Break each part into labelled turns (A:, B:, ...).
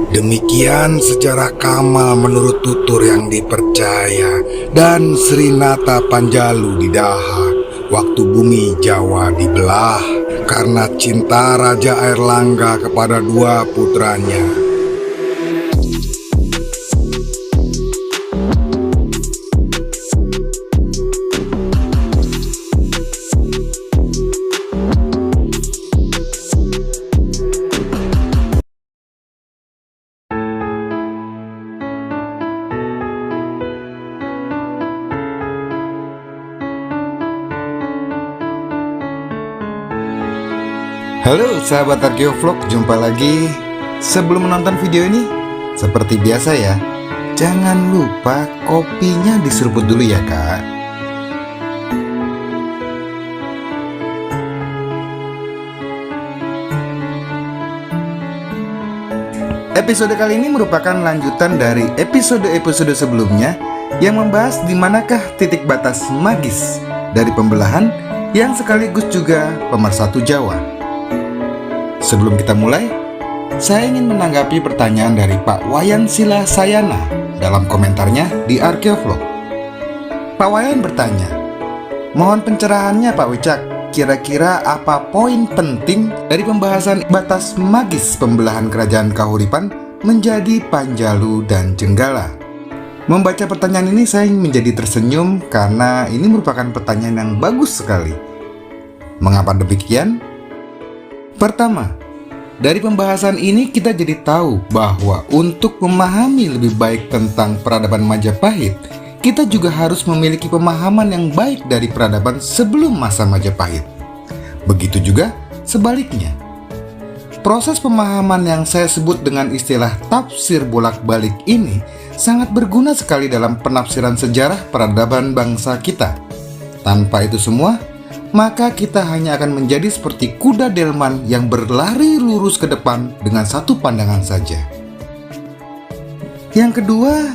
A: Demikian sejarah Kamal menurut tutur yang dipercaya dan Srinata Panjalu di Daha waktu bumi Jawa dibelah karena cinta Raja Airlangga kepada dua putranya.
B: Halo sahabat Arkeovlog, jumpa lagi. Sebelum menonton video ini, seperti biasa ya, jangan lupa kopinya diseruput dulu ya kak. Episode kali ini merupakan lanjutan dari episode-episode sebelumnya yang membahas di manakah titik batas magis dari pembelahan yang sekaligus juga pemersatu Jawa. Sebelum kita mulai, saya ingin menanggapi pertanyaan dari Pak Wayan Sila Sayana dalam komentarnya di Arkeovlog. Pak Wayan bertanya, mohon pencerahannya Pak Wicak, kira-kira apa poin penting dari pembahasan batas magis pembelahan kerajaan Kahuripan menjadi Panjalu dan Jenggala? Membaca pertanyaan ini saya menjadi tersenyum karena ini merupakan pertanyaan yang bagus sekali. Mengapa demikian? Pertama, dari pembahasan ini kita jadi tahu bahwa untuk memahami lebih baik tentang peradaban Majapahit, kita juga harus memiliki pemahaman yang baik dari peradaban sebelum masa Majapahit. Begitu juga sebaliknya. Proses pemahaman yang saya sebut dengan istilah tafsir bolak-balik ini sangat berguna sekali dalam penafsiran sejarah peradaban bangsa kita. Tanpa itu semua, maka kita hanya akan menjadi seperti kuda delman yang berlari lurus ke depan dengan satu pandangan saja. Yang kedua,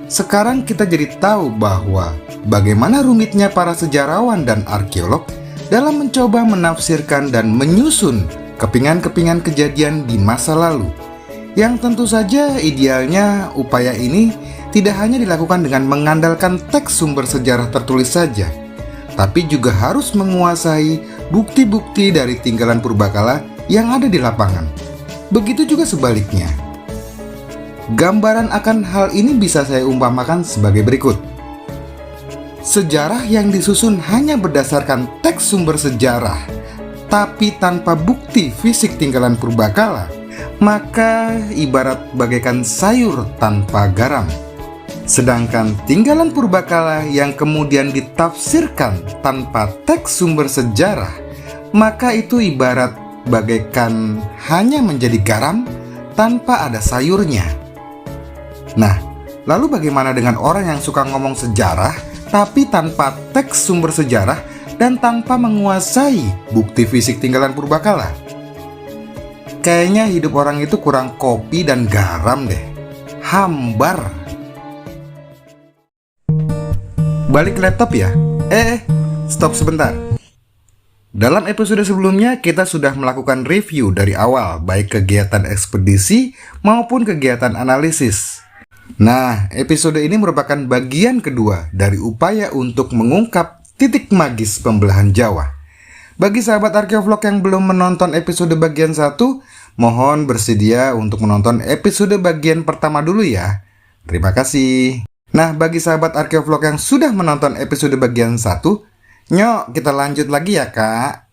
B: sekarang kita jadi tahu bahwa bagaimana rumitnya para sejarawan dan arkeolog dalam mencoba menafsirkan dan menyusun kepingan-kepingan kejadian di masa lalu. Yang tentu saja idealnya upaya ini tidak hanya dilakukan dengan mengandalkan teks sumber sejarah tertulis saja, tapi juga harus menguasai bukti-bukti dari tinggalan purbakala yang ada di lapangan. Begitu juga sebaliknya. Gambaran akan hal ini bisa saya umpamakan sebagai berikut. Sejarah yang disusun hanya berdasarkan teks sumber sejarah, tapi tanpa bukti fisik tinggalan purbakala, maka ibarat bagaikan sayur tanpa garam. Sedangkan tinggalan purbakala yang kemudian ditafsirkan tanpa teks sumber sejarah, maka itu ibarat bagaikan hanya menjadi garam tanpa ada sayurnya. Nah, lalu bagaimana dengan orang yang suka ngomong sejarah tapi tanpa teks sumber sejarah dan tanpa menguasai bukti fisik tinggalan purbakala? Kayaknya hidup orang itu kurang kopi dan garam deh. Hambar. Balik ke laptop ya? Stop sebentar. Dalam episode sebelumnya kita sudah melakukan review dari awal, baik kegiatan ekspedisi maupun kegiatan analisis. Nah, episode ini merupakan bagian kedua dari upaya untuk mengungkap titik magis pembelahan Jawa. Bagi sahabat Arkeovlog yang belum menonton episode bagian 1, mohon bersedia untuk menonton episode bagian pertama dulu ya. Terima kasih. Nah, bagi sahabat Arkeovlog yang sudah menonton episode bagian 1, nyok kita lanjut lagi ya kak.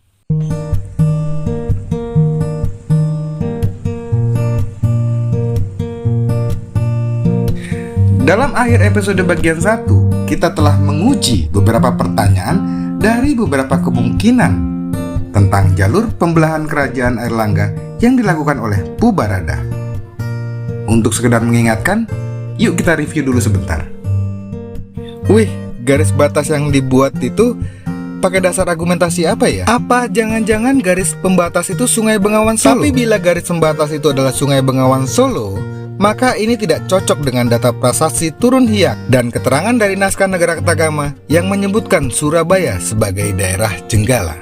B: Dalam akhir episode bagian 1, kita telah menguji beberapa pertanyaan dari beberapa kemungkinan tentang jalur pembelahan kerajaan Airlangga yang dilakukan oleh Pubarada. Untuk sekedar mengingatkan, yuk kita review dulu sebentar. Wih, garis batas yang dibuat itu pakai dasar argumentasi apa ya? Apa jangan-jangan garis pembatas itu Sungai Bengawan Solo? Tapi bila garis pembatas itu adalah Sungai Bengawan Solo, maka ini tidak cocok dengan data prasasti Turun Hiak dan keterangan dari naskah Negara Ketagama yang menyebutkan Surabaya sebagai daerah Jenggala.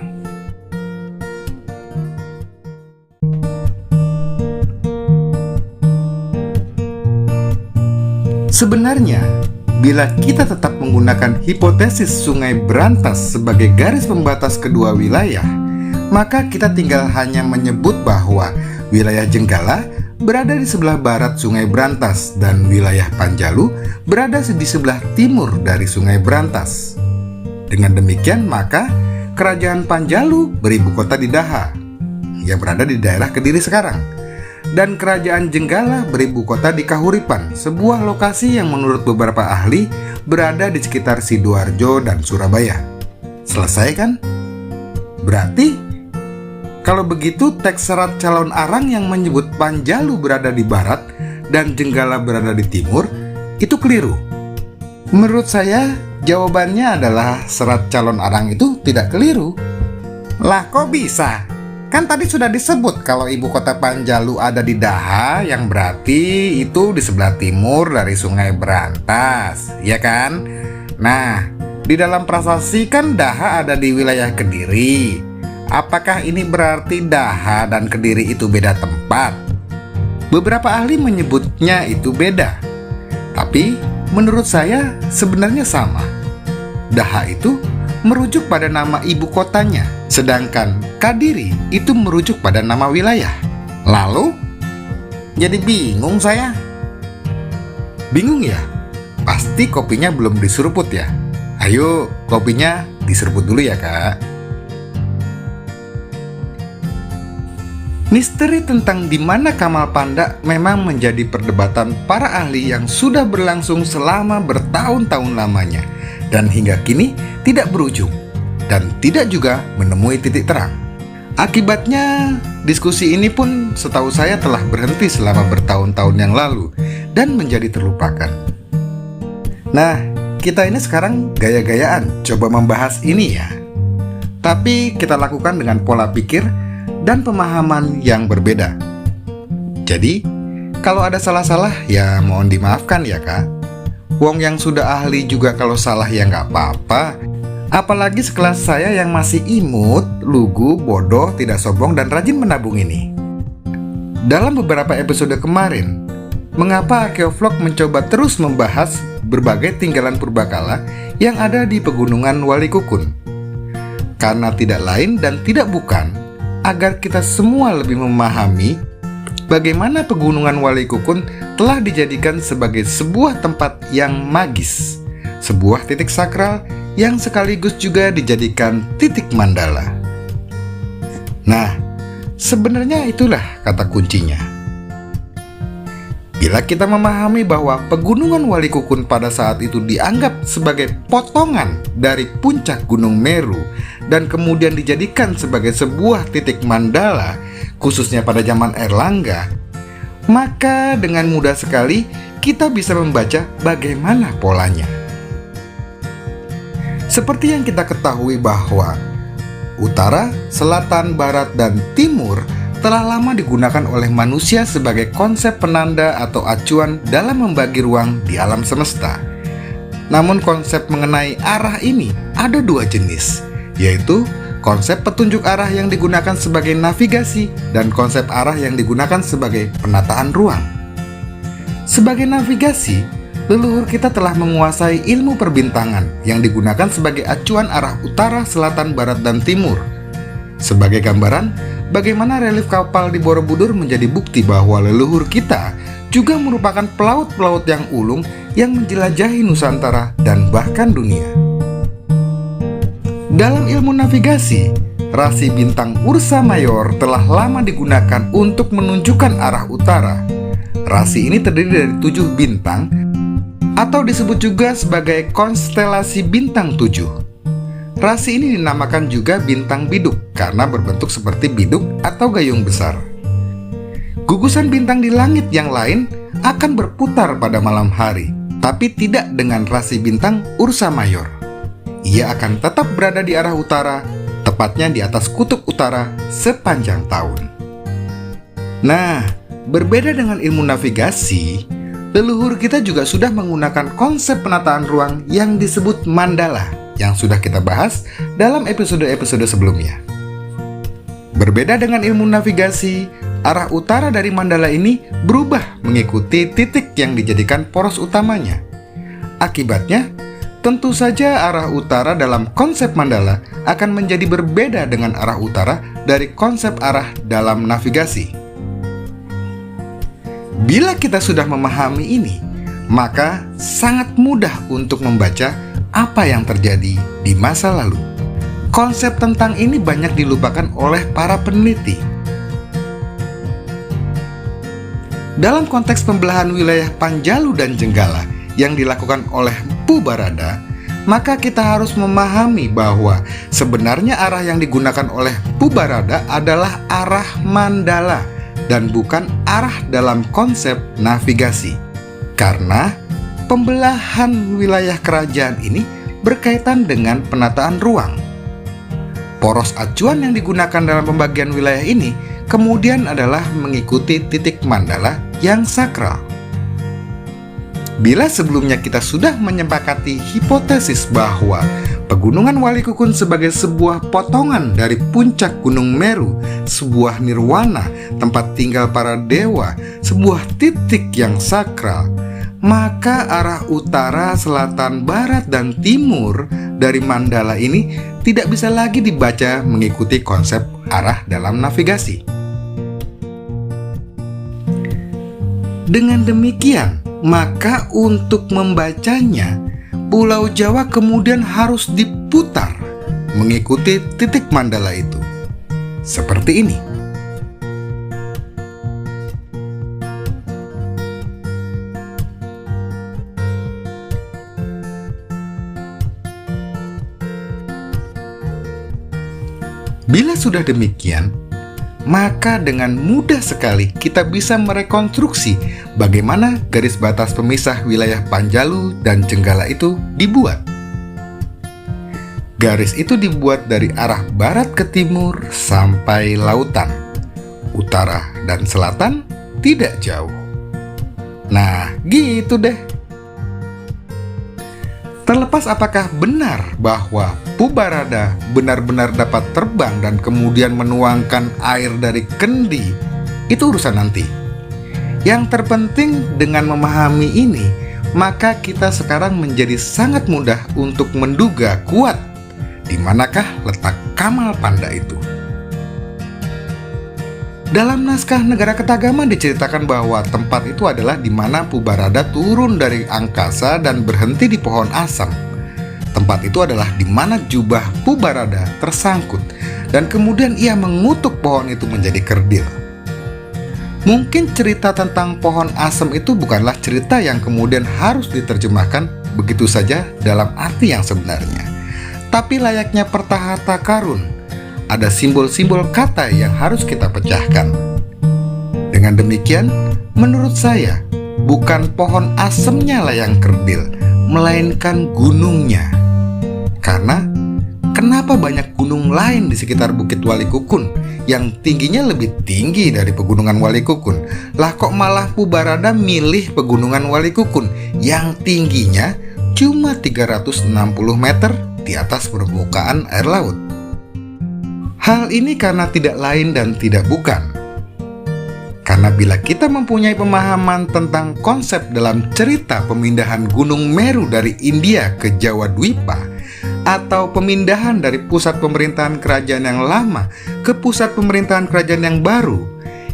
B: Sebenarnya, bila kita tetap menggunakan hipotesis Sungai Brantas sebagai garis pembatas kedua wilayah, maka kita tinggal hanya menyebut bahwa wilayah Jenggala berada di sebelah barat Sungai Brantas dan wilayah Panjalu berada di sebelah timur dari Sungai Brantas. Dengan demikian, maka Kerajaan Panjalu beribu kota di Daha, yang berada di daerah Kediri sekarang, dan Kerajaan Jenggala beribu kota di Kahuripan, sebuah lokasi yang menurut beberapa ahli berada di sekitar Sidoarjo dan Surabaya. Selesai kan? Berarti kalau begitu teks serat calon arang yang menyebut Panjalu berada di barat dan Jenggala berada di timur itu keliru. Menurut saya, jawabannya adalah serat calon arang itu tidak keliru. Lah kok bisa? Kan tadi sudah disebut kalau ibu kota Panjalu ada di Daha, yang berarti itu di sebelah timur dari Sungai Brantas, ya kan? Nah, di dalam prasasti kan Daha ada di wilayah Kediri. Apakah ini berarti Daha dan Kediri itu beda tempat? Beberapa ahli menyebutnya itu beda, tapi menurut saya sebenarnya sama. Daha itu merujuk pada nama ibu kotanya, sedangkan Kadiri itu merujuk pada nama wilayah. Lalu, jadi bingung saya. Bingung ya? Pasti kopinya belum diseruput ya? Ayo, kopinya diseruput dulu ya, Kak. Misteri tentang di mana Kamal Panda memang menjadi perdebatan para ahli yang sudah berlangsung selama bertahun-tahun lamanya, dan hingga kini tidak berujung dan tidak juga menemui titik terang. Akibatnya, diskusi ini pun setahu saya telah berhenti selama bertahun-tahun yang lalu dan menjadi terlupakan. Nah, kita ini sekarang gaya-gayaan coba membahas ini ya. Tapi kita lakukan dengan pola pikir dan pemahaman yang berbeda. Jadi, kalau ada salah-salah ya mohon dimaafkan ya, Kak. Wong yang sudah ahli juga kalau salah ya nggak apa-apa. Apalagi sekelas saya yang masih imut, lugu, bodoh, tidak sombong, dan rajin menabung ini. Dalam beberapa episode kemarin, mengapa Arkeovlog mencoba terus membahas berbagai tinggalan purbakala yang ada di pegunungan Walikukun? Karena tidak lain dan tidak bukan agar kita semua lebih memahami bagaimana pegunungan Walikukun telah dijadikan sebagai sebuah tempat yang magis, sebuah titik sakral yang sekaligus juga dijadikan titik mandala. Nah, sebenarnya itulah kata kuncinya. Bila kita memahami bahwa pegunungan Walikukun pada saat itu dianggap sebagai potongan dari puncak Gunung Meru dan kemudian dijadikan sebagai sebuah titik mandala, khususnya pada zaman Erlangga, maka dengan mudah sekali kita bisa membaca bagaimana polanya. Seperti yang kita ketahui bahwa utara, selatan, barat, dan timur telah lama digunakan oleh manusia sebagai konsep penanda atau acuan dalam membagi ruang di alam semesta. Namun konsep mengenai arah ini ada dua jenis, yaitu konsep petunjuk arah yang digunakan sebagai navigasi dan konsep arah yang digunakan sebagai penataan ruang. Sebagai navigasi, leluhur kita telah menguasai ilmu perbintangan yang digunakan sebagai acuan arah utara, selatan, barat, dan timur. Sebagai gambaran, bagaimana relief kapal di Borobudur menjadi bukti bahwa leluhur kita juga merupakan pelaut-pelaut yang ulung yang menjelajahi Nusantara dan bahkan dunia. Dalam ilmu navigasi, rasi bintang Ursa Mayor telah lama digunakan untuk menunjukkan arah utara. Rasi ini terdiri dari 7 bintang atau disebut juga sebagai konstelasi bintang 7. Rasi ini dinamakan juga bintang biduk karena berbentuk seperti biduk atau gayung besar. Gugusan bintang di langit yang lain akan berputar pada malam hari, tapi tidak dengan rasi bintang Ursa Mayor. Ia akan tetap berada di arah utara, tepatnya di atas kutub utara sepanjang tahun. Nah, berbeda dengan ilmu navigasi, leluhur kita juga sudah menggunakan konsep penataan ruang yang disebut mandala, yang sudah kita bahas dalam episode-episode sebelumnya. Berbeda dengan ilmu navigasi, arah utara dari mandala ini berubah mengikuti titik yang dijadikan poros utamanya. Akibatnya, tentu saja arah utara dalam konsep mandala akan menjadi berbeda dengan arah utara dari konsep arah dalam navigasi. Bila kita sudah memahami ini, maka sangat mudah untuk membaca apa yang terjadi di masa lalu. Konsep tentang ini banyak dilupakan oleh para peneliti. Dalam konteks pembelahan wilayah Panjalu dan Jenggala yang dilakukan oleh Mpu Barada, maka kita harus memahami bahwa sebenarnya arah yang digunakan oleh Mpu Barada adalah arah mandala dan bukan arah dalam konsep navigasi. Karena pembelahan wilayah kerajaan ini berkaitan dengan penataan ruang. Poros acuan yang digunakan dalam pembagian wilayah ini kemudian adalah mengikuti titik mandala yang sakral. Bila sebelumnya kita sudah menyepakati hipotesis bahwa Pegunungan Walikukun sebagai sebuah potongan dari puncak Gunung Meru, sebuah nirwana, tempat tinggal para dewa, sebuah titik yang sakral, maka arah utara, selatan, barat, dan timur dari mandala ini tidak bisa lagi dibaca mengikuti konsep arah dalam navigasi. Dengan demikian, maka untuk membacanya, Pulau Jawa kemudian harus diputar mengikuti titik mandala itu. Seperti ini. Bila sudah demikian, maka dengan mudah sekali kita bisa merekonstruksi bagaimana garis batas pemisah wilayah Panjalu dan Jenggala itu dibuat. Garis itu dibuat dari arah barat ke timur sampai lautan. Utara dan selatan tidak jauh. Nah, gitu deh. Terlepas apakah benar bahwa Mpu Barada benar-benar dapat terbang dan kemudian menuangkan air dari kendi, itu urusan nanti. Yang terpenting dengan memahami ini, maka kita sekarang menjadi sangat mudah untuk menduga kuat di manakah letak Kamal Panda itu. Dalam naskah Negara Ketagaman diceritakan bahwa tempat itu adalah di mana Mpu Barada turun dari angkasa dan berhenti di pohon asam. Tempat itu adalah di mana jubah Mpu Barada tersangkut dan kemudian ia mengutuk pohon itu menjadi kerdil. Mungkin cerita tentang pohon asam itu bukanlah cerita yang kemudian harus diterjemahkan begitu saja dalam arti yang sebenarnya. Tapi layaknya Pertahata Karun, ada simbol-simbol kata yang harus kita pecahkan. Dengan demikian, menurut saya, bukan pohon asemnya lah yang kerdil, melainkan gunungnya. Karena, kenapa banyak gunung lain di sekitar Bukit Walikukun yang tingginya lebih tinggi dari Pegunungan Walikukun? Lah kok malah Mpu Barada milih Pegunungan Walikukun yang tingginya cuma 360 meter di atas permukaan air laut? Hal ini karena tidak lain dan tidak bukan. Karena bila kita mempunyai pemahaman tentang konsep dalam cerita pemindahan Gunung Meru dari India ke Jawa Dwipa, atau pemindahan dari pusat pemerintahan kerajaan yang lama ke pusat pemerintahan kerajaan yang baru,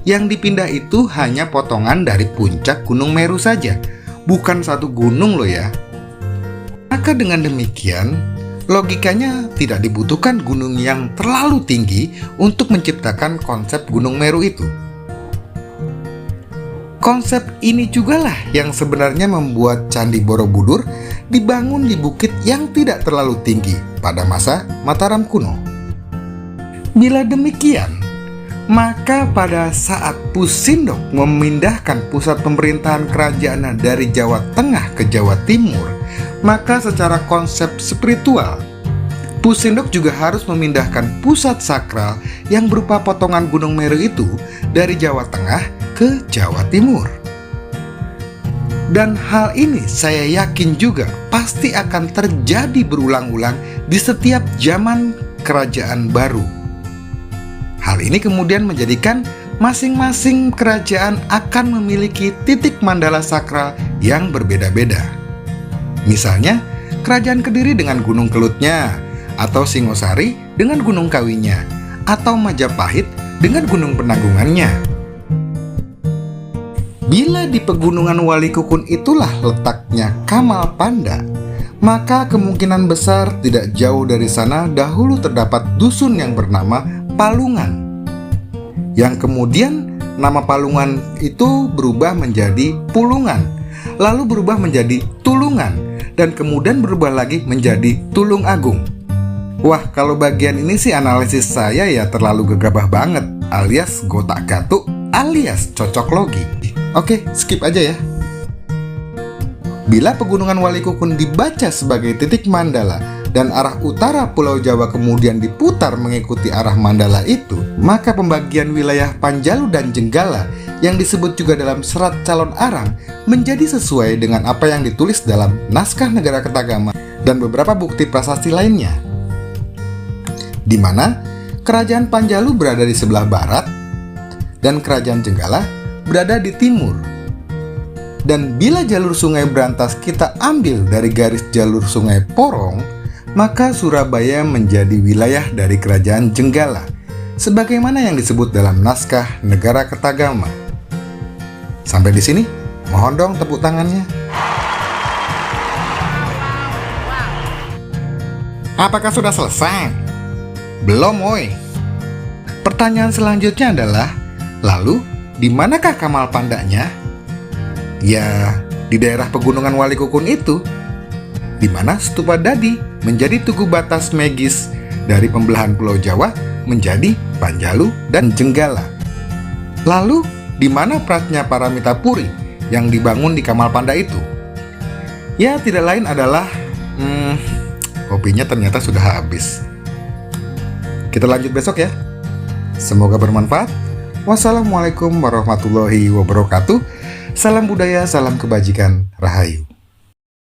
B: yang dipindah itu hanya potongan dari puncak Gunung Meru saja, bukan satu gunung loh ya. Maka dengan demikian, logikanya tidak dibutuhkan gunung yang terlalu tinggi untuk menciptakan konsep Gunung Meru itu. Konsep ini jugalah yang sebenarnya membuat Candi Borobudur dibangun di bukit yang tidak terlalu tinggi pada masa Mataram kuno. Bila demikian, maka pada saat Pusindok memindahkan pusat pemerintahan kerajaannya dari Jawa Tengah ke Jawa Timur, maka secara konsep spiritual, Pusindok juga harus memindahkan pusat sakral yang berupa potongan Gunung Meru itu dari Jawa Tengah ke Jawa Timur. Dan hal ini saya yakin juga pasti akan terjadi berulang-ulang di setiap zaman kerajaan baru. Hal ini kemudian menjadikan masing-masing kerajaan akan memiliki titik mandala sakral yang berbeda-beda. Misalnya, Kerajaan Kediri dengan Gunung Kelutnya, atau Singosari dengan Gunung Kawinya, atau Majapahit dengan Gunung Penanggungannya. Bila di pegunungan Walikukun itulah letaknya Kamal Panda, maka kemungkinan besar tidak jauh dari sana dahulu terdapat dusun yang bernama Palungan, yang kemudian nama Palungan itu berubah menjadi Pulungan, lalu berubah menjadi Tulungan, dan kemudian berubah lagi menjadi Tulung Agung. Wah, kalau bagian ini sih analisis saya ya terlalu gegabah banget, alias gotak-gatuk, alias cocok logi. Oke, skip aja ya. Bila pegunungan Walikukun dibaca sebagai titik mandala dan arah utara Pulau Jawa kemudian diputar mengikuti arah mandala itu, maka pembagian wilayah Panjalu dan Jenggala yang disebut juga dalam Serat Calon Arang menjadi sesuai dengan apa yang ditulis dalam Naskah Negara Ketagama dan beberapa bukti prasasti lainnya, di mana Kerajaan Panjalu berada di sebelah barat dan Kerajaan Jenggala berada di timur. Dan bila jalur sungai Brantas kita ambil dari garis jalur sungai Porong, maka Surabaya menjadi wilayah dari Kerajaan Jenggala, sebagaimana yang disebut dalam Naskah Negara Ketagama. Sampai di sini, mohon dong tepuk tangannya. Apakah sudah selesai? Belum, woi. Pertanyaan selanjutnya adalah, lalu di manakah Kamal Pandanya? Ya, di daerah pegunungan Walikukun itu, di mana Stupa Dadi menjadi tugu batas magis dari pembelahan Pulau Jawa menjadi Panjalu dan Jenggala. Lalu, di mana Pratnya Paramita Puri yang dibangun di Kamal Panda itu? Ya, tidak lain adalah kopinya ternyata sudah habis. Kita lanjut besok ya. Semoga bermanfaat. Wassalamualaikum warahmatullahi wabarakatuh. Salam budaya, salam kebajikan, rahayu.